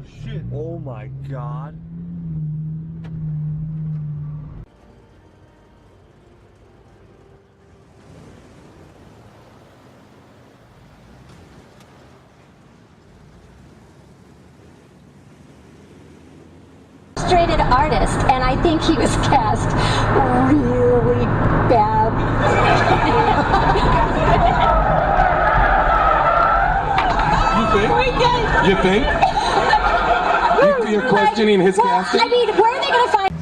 shit. Oh my God. Illustrated artist, and I think he was cast really bad. You think? You're questioning his casting? I mean, where are they going to find?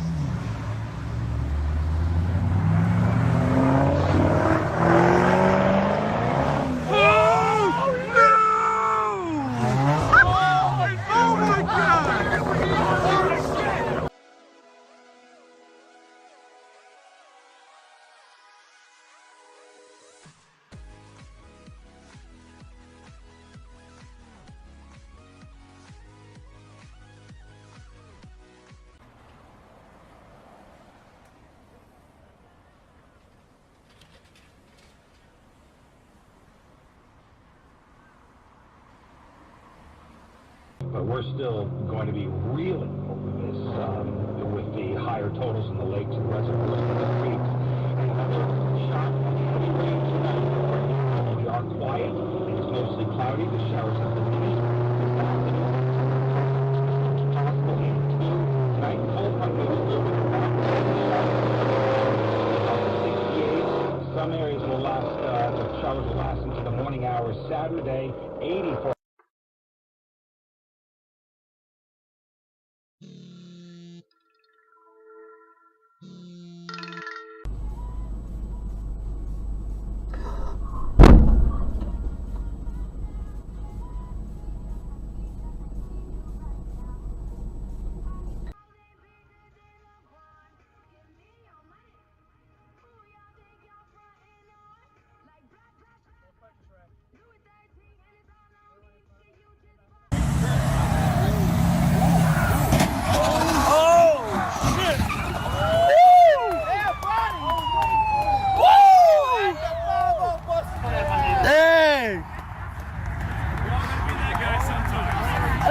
But we're still going to be reeling over this with the higher totals in the lakes and reservoirs and the creeks. Another shot of heavy rain tonight. Right now we are quiet. It's mostly cloudy. The showers have diminished. This afternoon, possible into tonight. Cold front moves a little bit around. Some areas will last, the showers will last into the morning hours Saturday. 84.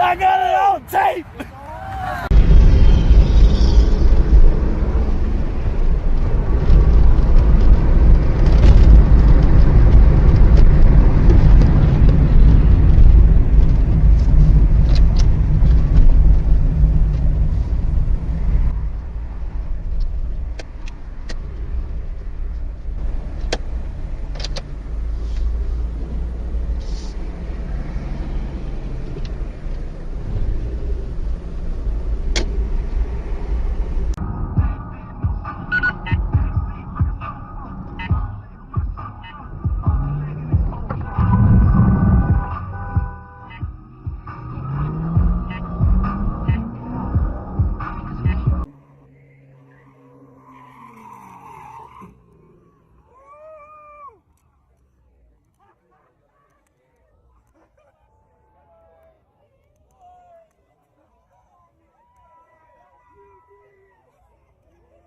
I got it on tape!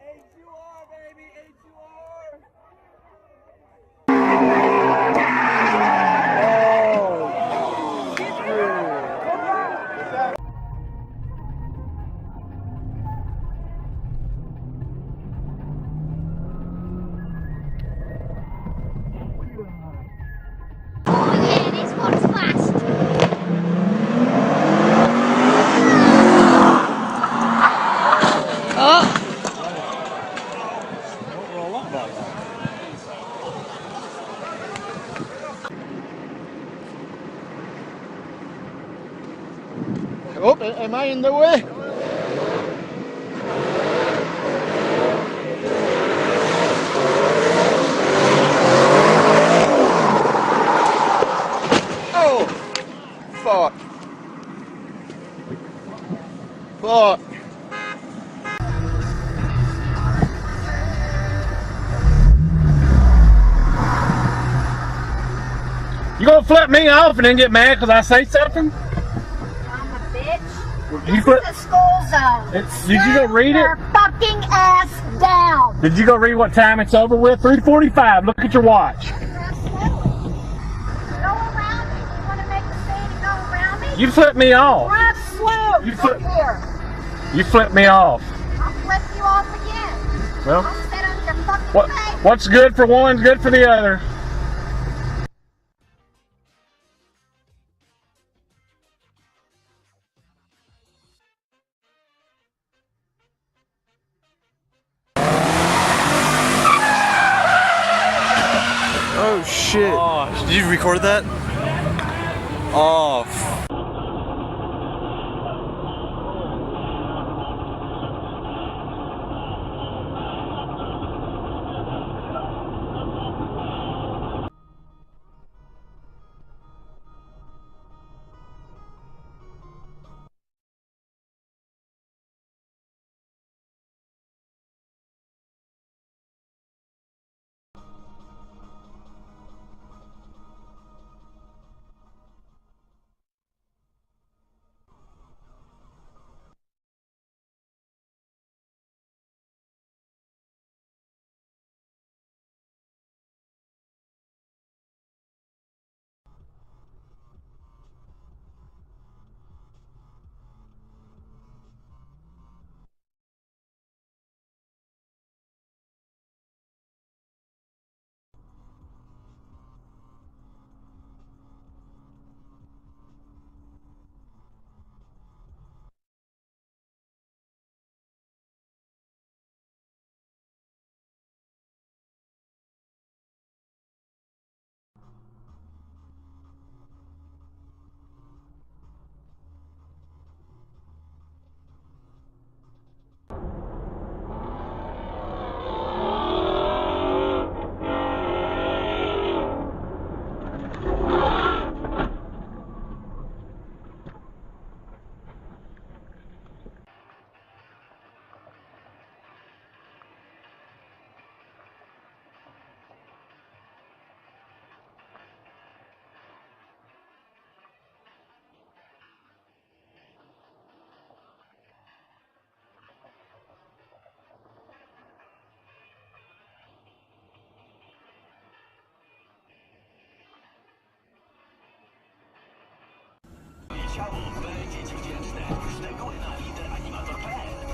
H.U.R. baby, H.U.R. Oh, am I in the way? Oh, fuck. Fuck. You gonna flip me off and then get mad because I say something? I'm a bitch. You This put, is the school zone. did you go read Your it? fucking ass down. Did you go read what time it's over with? 3:45. Look at your watch. Go around me. You want to make a scene and go around me? You flipped me off. Drive slow. You flip. Here. You flipped me off. I'll flip you off again. Well, I'll sit on your fucking face. what's good for one's good for the other. Oh shit. Oh, did you record that? Oh.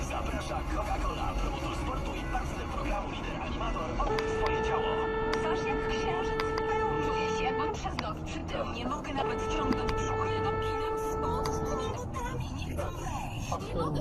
Zaprasza Coca-Cola, promotor sportu i partner programu Lider Animator. Odkryj swoje ciało. Coś jak księżyc. Czuję się, jakbym przez noc przytył. Nie mogę nawet wciągnąć brzucha. Nie dopinam spod z tymi butami. Nie chcę wejść. Nie mogę.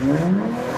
Mm-hmm.